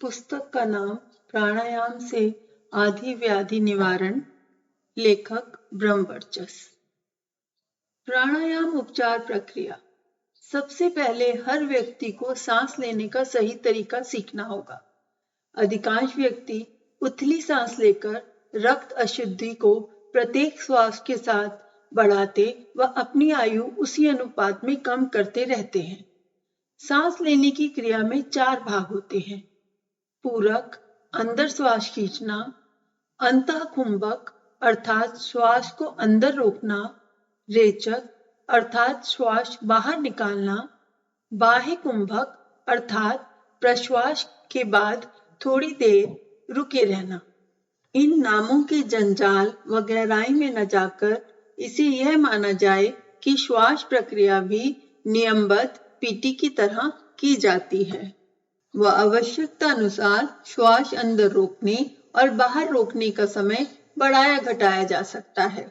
पुस्तक का नाम प्राणायाम से आदि व्याधि निवारण, लेखक ब्रह्मवर्चस्व। प्राणायाम उपचार प्रक्रिया। सबसे पहले हर व्यक्ति को सांस लेने का सही तरीका सीखना होगा। अधिकांश व्यक्ति उथली सांस लेकर रक्त अशुद्धि को प्रत्येक श्वास के साथ बढ़ाते व अपनी आयु उसी अनुपात में कम करते रहते हैं। सांस लेने की क्रिया में 4 भाग होते हैं: पूरक, अंदर श्वास खींचना; अंतःकुंभक अर्थात श्वास को अंदर रोकना; रेचक अर्थात श्वास बाहर निकालना; बाह्य कुंभक अर्थात प्रश्वास के बाद थोड़ी देर रुके रहना। इन नामों के जंजाल व गहराई में न जाकर इसे यह माना जाए कि श्वास प्रक्रिया भी नियमबद्ध पीटी की तरह की जाती है व आवश्यकता अनुसार श्वास अंदर रोकने और बाहर रोकने का समय बढ़ाया घटाया जा सकता है।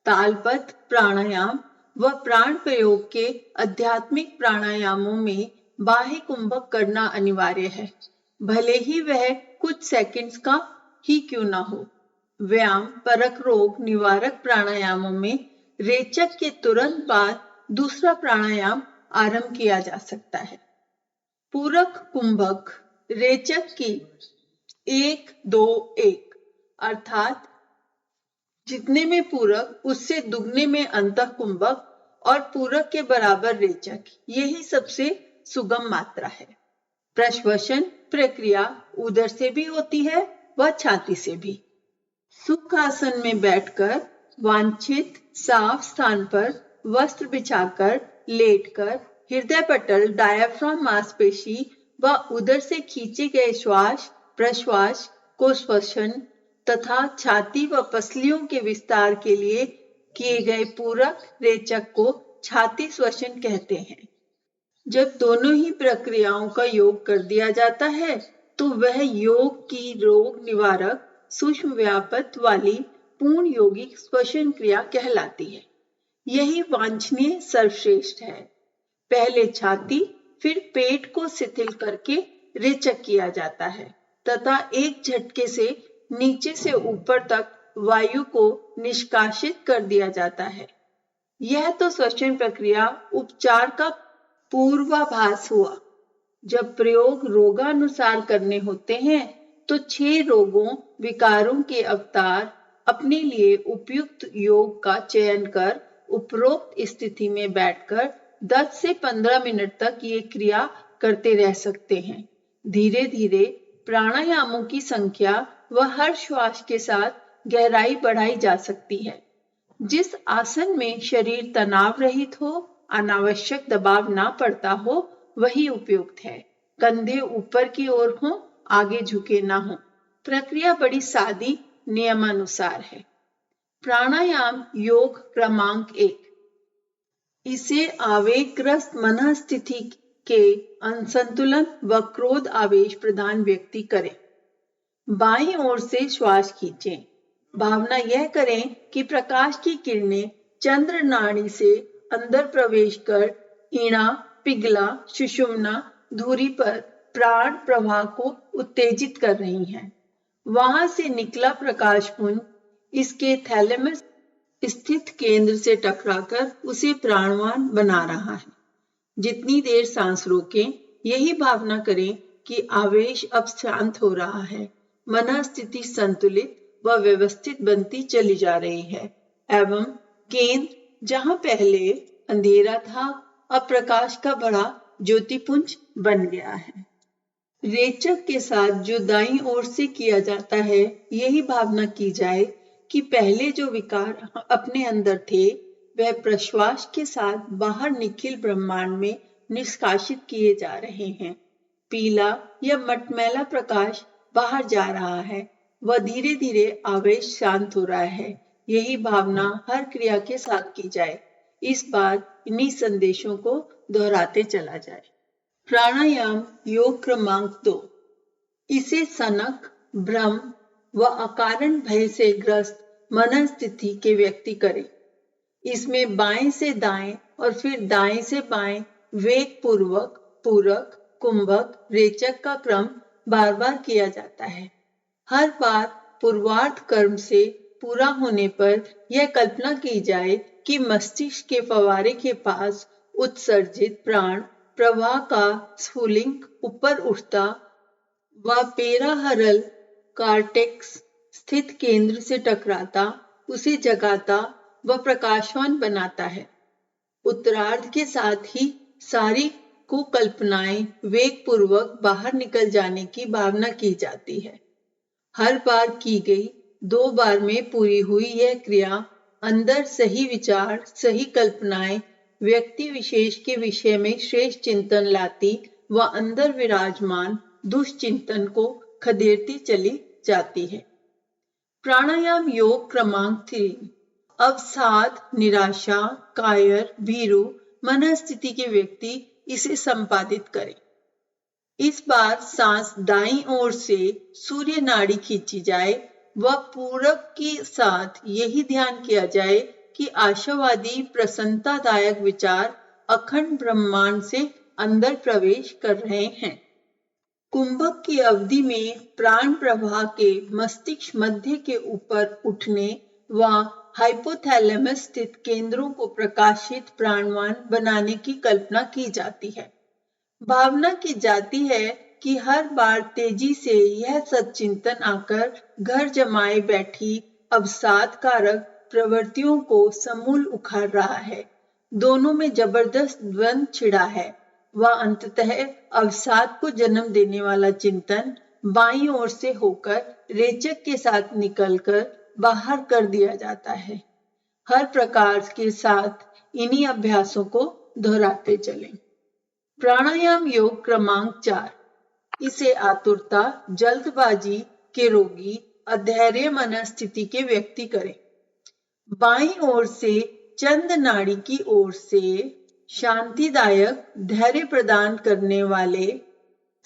तालपत्र प्राणायाम व प्राण प्रयोग के आध्यात्मिक प्राणायामों में बाह्य कुंभक करना अनिवार्य है, भले ही वह कुछ सेकंड्स का ही क्यों ना हो। व्यायाम परक रोग निवारक प्राणायामों में रेचक के तुरंत बाद दूसरा प्राणायाम आरंभ किया जा सकता है। पूरक कुंभक रेचक की 1-2-1 अर्थात जितने में पूरक उससे दुगने में अंतःकुंभक और पूरक के बराबर रेचक, यही सबसे सुगम मात्रा है। प्रश्वसन प्रक्रिया उदर से भी होती है व छाती से भी। सुखासन में बैठकर वांछित साफ स्थान पर वस्त्र बिछाकर लेटकर हृदय पटल डायाफ्राम मांसपेशी व उदर से खींचे गए श्वास प्रश्वास को श्वसन तथा छाती व पसलियों के विस्तार के लिए किए गए पूरक रेचक को छाती श्वसन कहते हैं। जब दोनों ही प्रक्रियाओं का योग कर दिया जाता है तो वह योग की रोग निवारक सूक्ष्म व्यापक वाली पूर्ण योगिक श्वसन क्रिया कहलाती है। यही वांछनीय सर्वश्रेष्ठ है। पहले छाती फिर पेट को शिथिल करके रेचक किया जाता है तथा एक झटके से नीचे से ऊपर तक वायु को निष्कासित कर दिया जाता है। यह तो श्वसन प्रक्रिया उपचार का पूर्वाभास हुआ। जब प्रयोग रोगानुसार करने होते हैं तो 6 रोगों विकारों के अवतार अपने लिए उपयुक्त योग का चयन कर उपरोक्त स्थिति में बैठकर 10 से 15 मिनट तक ये क्रिया करते रह सकते हैं। धीरे धीरे प्राणायामों की संख्या व हर श्वास के साथ गहराई बढ़ाई जा सकती है। जिस आसन में शरीर तनाव रहित हो, अनावश्यक दबाव ना पड़ता हो, वही उपयुक्त है। कंधे ऊपर की ओर हो, आगे झुके ना हो। प्रक्रिया बड़ी सादी नियमानुसार है। प्राणायाम योग क्रमांक 1। इसे आवेगग्रस्त मन स्थिति के असंतुलन व क्रोध आवेश प्रधान व्यक्ति करे। बाईं ओर से श्वास खींचें। भावना यह करें कि प्रकाश की किरणें चंद्र नाड़ी से अंदर प्रवेश कर ईणा पिंगला सुषुम्ना धुरी पर प्राण प्रवाह को उत्तेजित कर रही हैं। वहां से निकला प्रकाश पुंज इसके थैलेमस स्थित केंद्र से टकराकर उसे प्राणवान बना रहा है। जितनी देर सांस रोकें, यही भावना करें कि आवेश अब शांत हो रहा है, मन स्थिति संतुलित व व्यवस्थित बनती चली जा रही है एवं केंद्र जहां पहले अंधेरा था अब प्रकाश का बड़ा ज्योतिपुंज बन गया है। रेचक के साथ जो दाईं ओर से किया जाता है, यही भावना की जाए कि पहले जो विकार अपने अंदर थे वह प्रश्वास के साथ बाहर निखिल ब्रह्मांड में निष्कासित किए जा रहे हैं। पीला या मटमैला प्रकाश बाहर जा रहा है व धीरे धीरे आवेश शांत हो रहा है। यही भावना हर क्रिया के साथ की जाए। इस बार इन्हीं संदेशों को दोहराते चला जाए। प्राणायाम योग क्रमांक 2। इसे सनक भ्रम व अकारण भय से ग्रस्त मन स्थिति के व्यक्ति करे। इसमें बाएं से दाएं और फिर दाएं से बाएं वेग पूर्वक पूरक कुंभक रेचक का क्रम बार बार किया जाता है। हर बार पूर्वार्ध कर्म से पूरा होने पर यह कल्पना की जाए कि मस्तिष्क के फव्वारे के पास उत्सर्जित प्राण प्रवाह का स्फुलिंग ऊपर उठता व पेराहरल कार्टेक्स स्थित केंद्र से टकराता, उसे जगाता व प्रकाशवान बनाता है। उत्तरार्ध के साथ ही सारी कुकल्पनाएं वेग पूर्वक बाहर निकल जाने की भावना की जाती है। हर बार की गई 2 बार में पूरी हुई यह क्रिया अंदर सही विचार, सही कल्पनाएं व्यक्ति विशेष के विषय में श्रेष्ठ चिंतन लाती व अंदर विराजमान दुष्चिंतन को खदेड़ती चली जाती है। प्राणायाम योग क्रमांक 3। अवसाद, निराशा, कायर, भीरु मनस्थिति के व्यक्ति इसे संपादित करें। इस बार सांस दाईं ओर से सूर्य नाड़ी खींची जाए व पूरब के साथ यही ध्यान किया जाए कि आशावादी प्रसन्नतादायक विचार अखंड ब्रह्मांड से अंदर प्रवेश कर रहे हैं। कुंभक की अवधि में प्राण प्रवाह के मस्तिष्क मध्य के ऊपर उठने व हाइपोथैलेमस स्थित केंद्रों को प्रकाशित प्राणवान बनाने की कल्पना की जाती है। भावना की जाती है कि हर बार तेजी से यह सच्चिंतन आकर घर जमाए बैठी अवसाद कारक प्रवृत्तियों को समूल उखाड़ रहा है। दोनों में जबरदस्त द्वंद छिड़ा है व अंततः अवसाद को जन्म देने वाला चिंतन बाईं ओर से होकर रेचक के साथ निकलकर बाहर कर दिया जाता है। हर प्रकार के साथ इन्हीं अभ्यासों को दोहराते चलें। प्राणायाम योग क्रमांक 4। इसे आतुरता, जल्दबाजी के रोगी, अधैर्य मनस्थिति के व्यक्ति करें। बाईं ओर से चंद नाड़ी की ओर से शांतिदायक, धैर्य प्रदान करने वाले,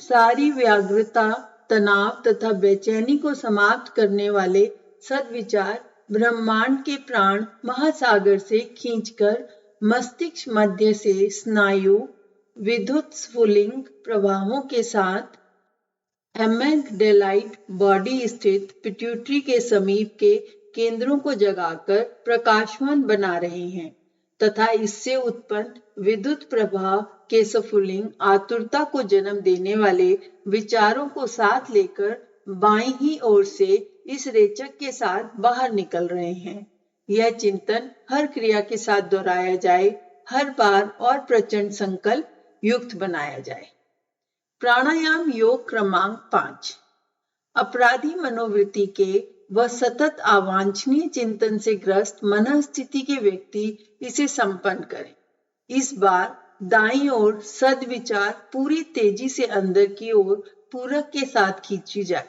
सारी व्याग्रता, तनाव तथा बेचैनी को समाप्त करने वाले सद्विचार ब्रह्मांड के प्राण महासागर से खींचकर मस्तिष्क मध्य से स्नायु विद्युत स्फुलिंग प्रवाहों के साथ एमेगडेलाइट बॉडी स्थित पिट्यूटरी के समीप के केंद्रों को जगाकर प्रकाशवान बना रहे हैं तथा इससे उत्पन्न विद्युत प्रवाह के स्फुलिंग आतुरता को जन्म देने वाले विचारों को साथ लेकर बाईं ही ओर से इस रेचक के साथ बाहर निकल रहे हैं। यह चिंतन हर क्रिया के साथ दोहराया जाए, हर बार और प्रचंड संकल्प युक्त बनाया जाए। प्राणायाम योग क्रमांक 5। अपराधी मनोवृत्ति के व सतत अवांछनीय चिंतन से ग्रस्त मनस्थिति के व्यक्ति इसे संपन्न करें। इस बार दाईं ओर सद्विचार पूरी तेजी से अंदर की ओर पूरक के साथ खींची जाए।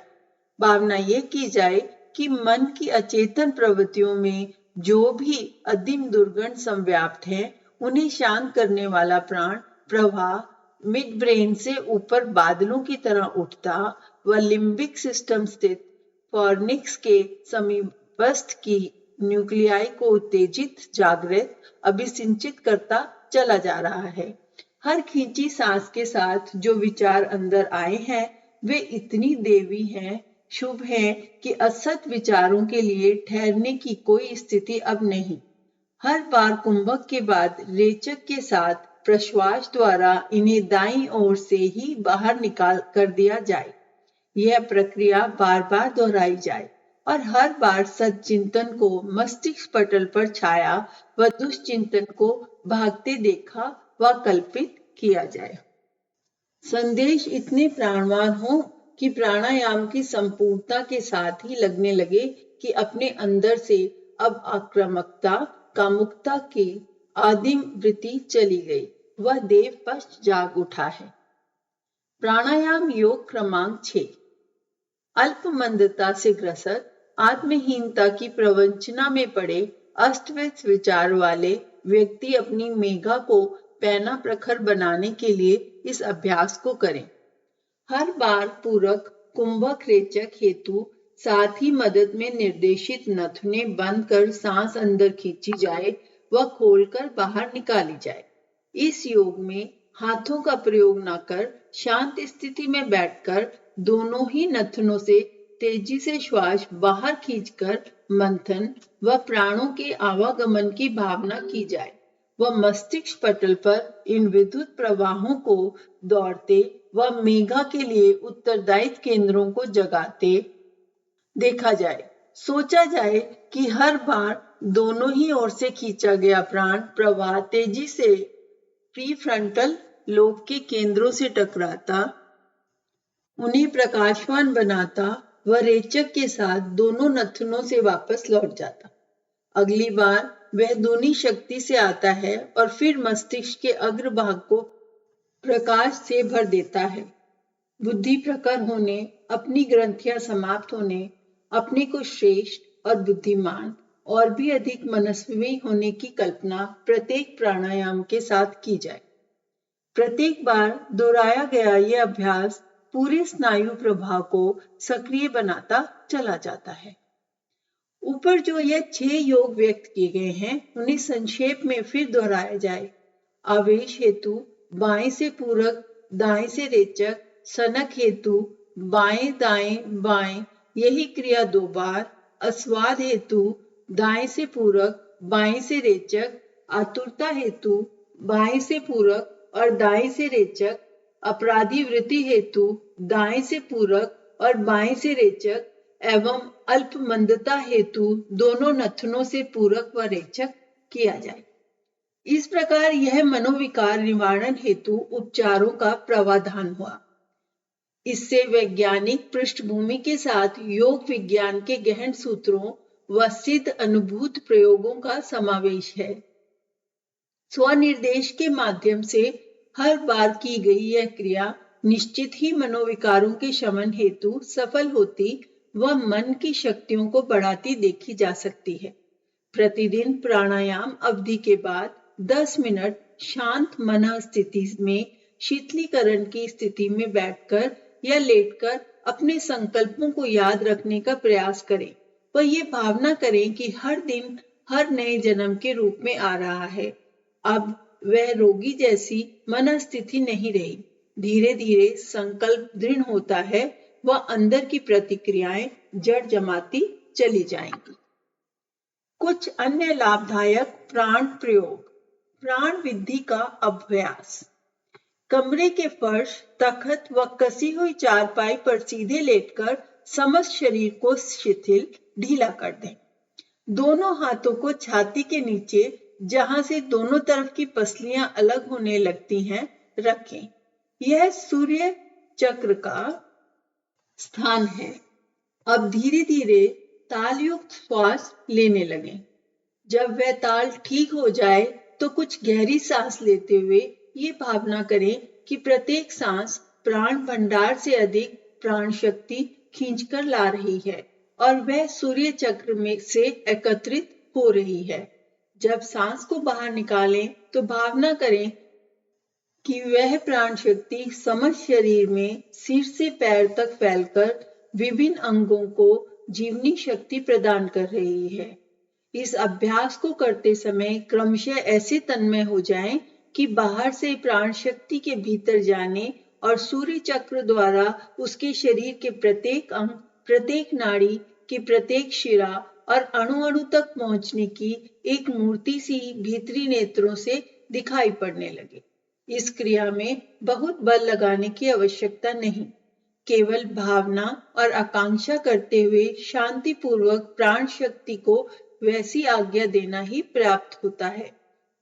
भावना यह की जाए कि मन की अचेतन प्रवृत्तियों में जो भी अदीम दुर्गंध संव्याप्त है, उन्हें शांत करने वाला प्राण प्रवाह मिड ब्रेन से ऊपर बादलों की तरह उठता व लिम्बिक सिस्टम स्थित फॉर्निक्स के समीपस्थ की न्यूक्लियाई को उत्तेजित, जागृत, अभिसिंचित करता चला जा रहा है। हर खींची सांस के साथ जो विचार अंदर आए हैं वे इतनी देवी हैं, शुभ हैं कि असत विचारों के लिए ठहरने की कोई स्थिति अब नहीं। हर बार कुंभक के बाद रेचक के साथ प्रश्वास द्वारा इन्हें दाईं ओर से ही बाहर निकाल कर दिया जाए। यह प्रक्रिया बार बार दोहराई जाए और हर बार सच्चिंतन को मस्तिष्क पटल पर छाया व दुष्चिंतन को भागते देखा व कल्पित किया जाए। संदेश इतने प्राणवान हो कि प्राणायाम की संपूर्णता के साथ ही लगने लगे कि अपने अंदर से अब आक्रामकता, कामुकता की आदिम वृत्ति चली गई, वह देव पश्च जाग उठा है। प्राणायाम योग क्रमांक 6। अल्पमंदता से ग्रस्त, आत्महीनता की प्रवंचना में पड़े अस्त-व्यस्त विचार वाले व्यक्ति अपनी मेघा को पैना प्रखर बनाने के लिए इस अभ्यास को करें। हर बार पूरक कुंभक रेचक हेतु साथ ही मदद में निर्देशित नथुने बंद कर सांस अंदर खींची जाए व खोलकर बाहर निकाली जाए। इस योग में हाथों का प्रयोग न कर शांत स्थिति में बैठकर दोनों ही नथनों से तेजी से श्वास बाहर खींचकर मंथन व प्राणों के आवागमन की भावना की जाए व मस्तिष्क पटल पर इन विद्युत प्रवाहों को दौड़ते व मेघा के लिए उत्तरदायित्व केंद्रों को जगाते देखा जाए। सोचा जाए कि हर बार दोनों ही ओर से खींचा गया प्राण प्रवाह तेजी से प्रीफ्रंटल लोब के केंद्रों से टकराता, उन्हें प्रकाशवान बनाता व रेचक के साथ दोनों नथनों से वापस लौट जाता। अगली बार वह दूनी शक्ति से आता है और फिर मस्तिष्क के अग्रभाग को प्रकाश से भर देता है। बुद्धि प्रखर होने, अपनी ग्रंथियां समाप्त होने, अपने को श्रेष्ठ और बुद्धिमान और भी अधिक मनस्वी होने की कल्पना प्रत्येक प्राणायाम के साथ की जाए। प्रत्येक बार दोहराया गया यह अभ्यास पूरे स्नायु प्रवाह को सक्रिय बनाता चला जाता है। ऊपर जो यह 6 योग व्यक्त किए गए हैं, उन्हें संक्षेप में फिर दोहराया जाए। आवेश हेतु बाएं से पूरक, दाएं से रेचक, सनक हेतु बाएं दाएं बाएं, यही क्रिया 2 बार। अस्वाद हेतु दाएं से पूरक, बाएं से रेचक, आतुरता हेतु बाएं से पूरक और दाएं से रेचक, अपराधी वृत्ति हेतु दाएं से पूरक और बाएं से रेचक एवं अल्प मंदता हेतु दोनों नथनों से पूरक व रेचक किया जाए। इस प्रकार यह मनोविकार निवारण हेतु उपचारों का प्रावधान हुआ। इससे वैज्ञानिक पृष्ठभूमि के साथ योग विज्ञान के गहन सूत्रों व सिद्ध अनुभूत प्रयोगों का समावेश है। स्वनिर्देश के माध्यम से हर बार की गई यह क्रिया निश्चित ही मनोविकारों के शमन हेतु सफल होती व मन की शक्तियों को बढ़ाती देखी जा सकती है। प्रतिदिन प्राणायाम अवधि के बाद 10 मिनट शांत मन स्थिति में शीतलीकरण की स्थिति में बैठकर या लेटकर अपने संकल्पों को याद रखने का प्रयास करें व ये भावना करें कि हर दिन हर नए जन्म के रूप में आ रहा है। अब वह रोगी जैसी मन स्थिति नहीं रही। धीरे धीरे संकल्प दृढ़ होता है व अंदर की प्रतिक्रियाएं जड़ जमाती चली जाएंगी। कुछ अन्य लाभदायक प्राण प्रयोग। प्राण विधि का अभ्यास। कमरे के फर्श, तख्त व कसी हुई चारपाई पर सीधे लेटकर समस्त शरीर को शिथिल ढीला कर दें। दोनों हाथों को छाती के नीचे, जहां से दोनों तरफ की पसलियां अलग होने लगती हैं, रखें। यह सूर्य चक्र का स्थान है। अब धीरे धीरे तालयुक्त श्वास लेने लगें। जब वह ताल ठीक हो जाए तो कुछ गहरी सांस लेते हुए ये भावना करें कि प्रत्येक सांस प्राण भंडार से अधिक प्राण शक्ति खींचकर ला रही है और वह सूर्य चक्र में से एकत्रित हो रही है। जब सांस को बाहर निकालें तो भावना करें कि वह प्राण शक्ति समस्त शरीर में सिर से पैर तक फैलकर विभिन्न अंगों को जीवनी शक्ति प्रदान कर रही है। इस अभ्यास को करते समय क्रमशः ऐसे तन्मय हो जाएं कि बाहर से प्राण शक्ति के भीतर जाने और सूर्य चक्र द्वारा उसके शरीर के प्रत्येक अंग, प्रत्येक नाड़ी की प्रत्येक शिरा और अणु अणु तक पहुंचने की एक मूर्ति सी भीतरी नेत्रों से दिखाई पड़ने लगे। इस क्रिया में बहुत बल लगाने की आवश्यकता नहीं, केवल भावना और आकांक्षा करते हुए शांति पूर्वक प्राण शक्ति को वैसी आज्ञा देना ही पर्याप्त होता है।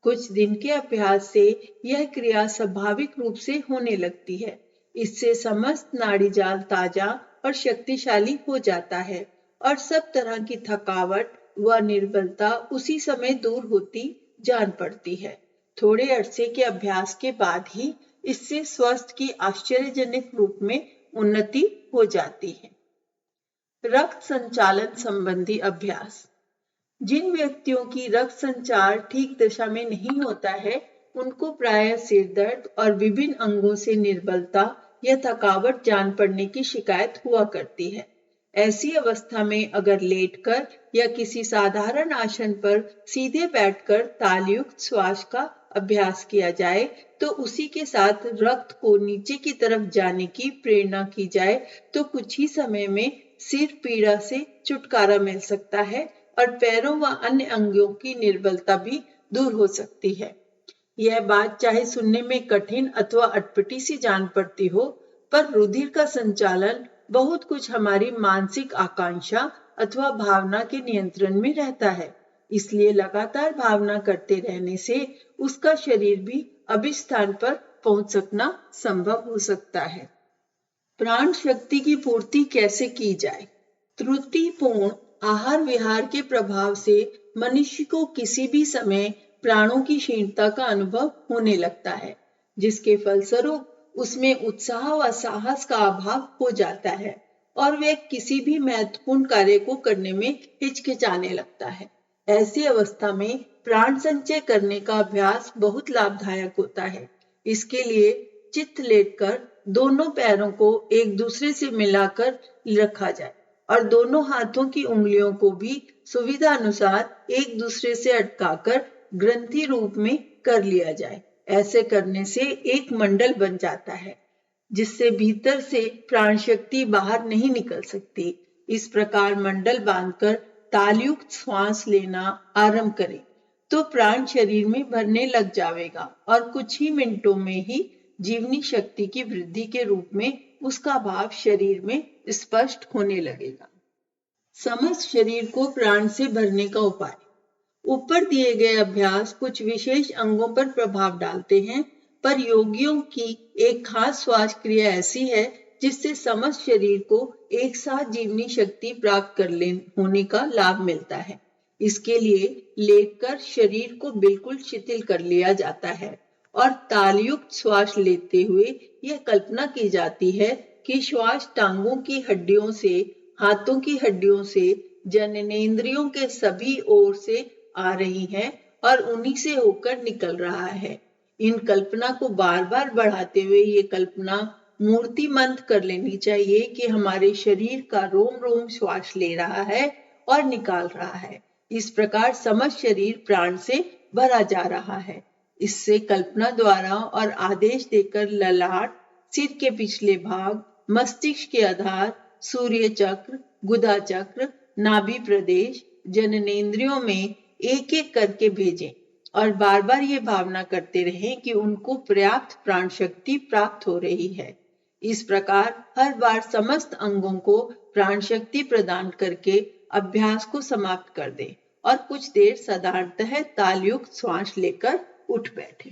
कुछ दिन के अभ्यास से यह क्रिया स्वाभाविक रूप से होने लगती है। इससे समस्त नाड़ी जाल ताजा और शक्तिशाली हो जाता है और सब तरह की थकावट व निर्बलता उसी समय दूर होती जान पड़ती है। थोड़े अरसे के अभ्यास के बाद ही इससे स्वास्थ्य की आश्चर्यजनक रूप में उन्नति हो जाती है। रक्त संचालन संबंधी अभ्यास। जिन व्यक्तियों की रक्त संचार ठीक दिशा में नहीं होता है, उनको प्रायः सिर दर्द और विभिन्न अंगों से निर्बलता या थकावट जान पड़ने की शिकायत हुआ करती है। ऐसी अवस्था में अगर लेटकर या किसी साधारण आसन पर सीधे बैठकर तालयुक्त श्वास का अभ्यास किया जाए तो उसी के साथ रक्त को नीचे की तरफ जाने की प्रेरणा की जाए तो कुछ ही समय में सिर पीड़ा से छुटकारा मिल सकता है और पैरों व अन्य अंगों की निर्बलता भी दूर हो सकती है। यह बात चाहे सुनने में कठिन अथवा अटपटी सी जान पड़ती हो, पर रुधिर का संचालन बहुत कुछ हमारी मानसिक आकांक्षा अथवा भावना के नियंत्रण में रहता है। इसलिए लगातार भावना करते रहने से उसका शरीर भी अभिष्ट स्थान पर पहुंच सकना संभव हो सकता है। प्राण शक्ति की पूर्ति कैसे की जाए? त्रुटिपूर्ण आहार विहार के प्रभाव से मनुष्य को किसी भी समय प्राणों की क्षीणता का अनुभव होने लगता है, जिसके फलस्वरूप उसमें उत्साह व साहस का अभाव हो जाता है और वह किसी भी महत्वपूर्ण कार्य को करने में हिचकिचाने लगता है। ऐसी अवस्था में प्राण संचय करने का अभ्यास बहुत लाभदायक होता है। इसके लिए चित्त लेटकर दोनों पैरों को एक दूसरे से मिलाकर रखा जाए और दोनों हाथों की उंगलियों को भी सुविधा अनुसार एक दूसरे से अटकाकर ग्रंथि रूप में कर लिया जाए। ऐसे करने से एक मंडल बन जाता है जिससे भीतर से प्राण शक्ति बाहर नहीं निकल सकती। इस प्रकार मंडल बांधकर तालयुक्त श्वास लेना आरंभ करें तो प्राण शरीर में भरने लग जाएगा और कुछ ही मिनटों में ही जीवनी शक्ति की वृद्धि के रूप में उसका भाव शरीर में स्पष्ट होने लगेगा। समस्त शरीर को प्राण से भरने का उपाय। ऊपर दिए गए अभ्यास कुछ विशेष अंगों पर प्रभाव डालते हैं, पर योगियों की एक खास श्वास क्रिया ऐसी है जिससे समस्त शरीर को एक साथ जीवनी शक्ति प्राप्त होने का लाभ मिलता है। इसके लिए लेटकर शरीर को बिल्कुल शिथिल कर लिया जाता है और तालयुक्त श्वास लेते हुए यह कल्पना की जाती है कि श्वास टांगों की हड्डियों से, हाथों की हड्डियों से, जननेंद्रियों के सभी ओर से आ रही है और उन्हीं से होकर निकल रहा है। इन कल्पना को बार बार बढ़ाते हुए ये कल्पना मूर्तिमंत कर लेनी चाहिए कि हमारे शरीर का रोम रोम श्वास ले रहा है और निकाल रहा है। इस प्रकार समस्त शरीर प्राण से भरा जा रहा है। इससे कल्पना द्वारा और आदेश देकर ललाट, सिर के पिछले भाग, मस्तिष्क के आधार, सूर्य चक्र, गुदा चक्र, नाभि प्रदेश, जननेंद्रियों में एक एक करके भेजें और बार बार ये भावना करते रहें कि उनको पर्याप्त प्राण शक्ति प्राप्त हो रही है। इस प्रकार हर बार समस्त अंगों को प्राण शक्ति प्रदान करके अभ्यास को समाप्त कर दें और कुछ देर साधारणतः तालयुक्त श्वास लेकर उठ बैठें।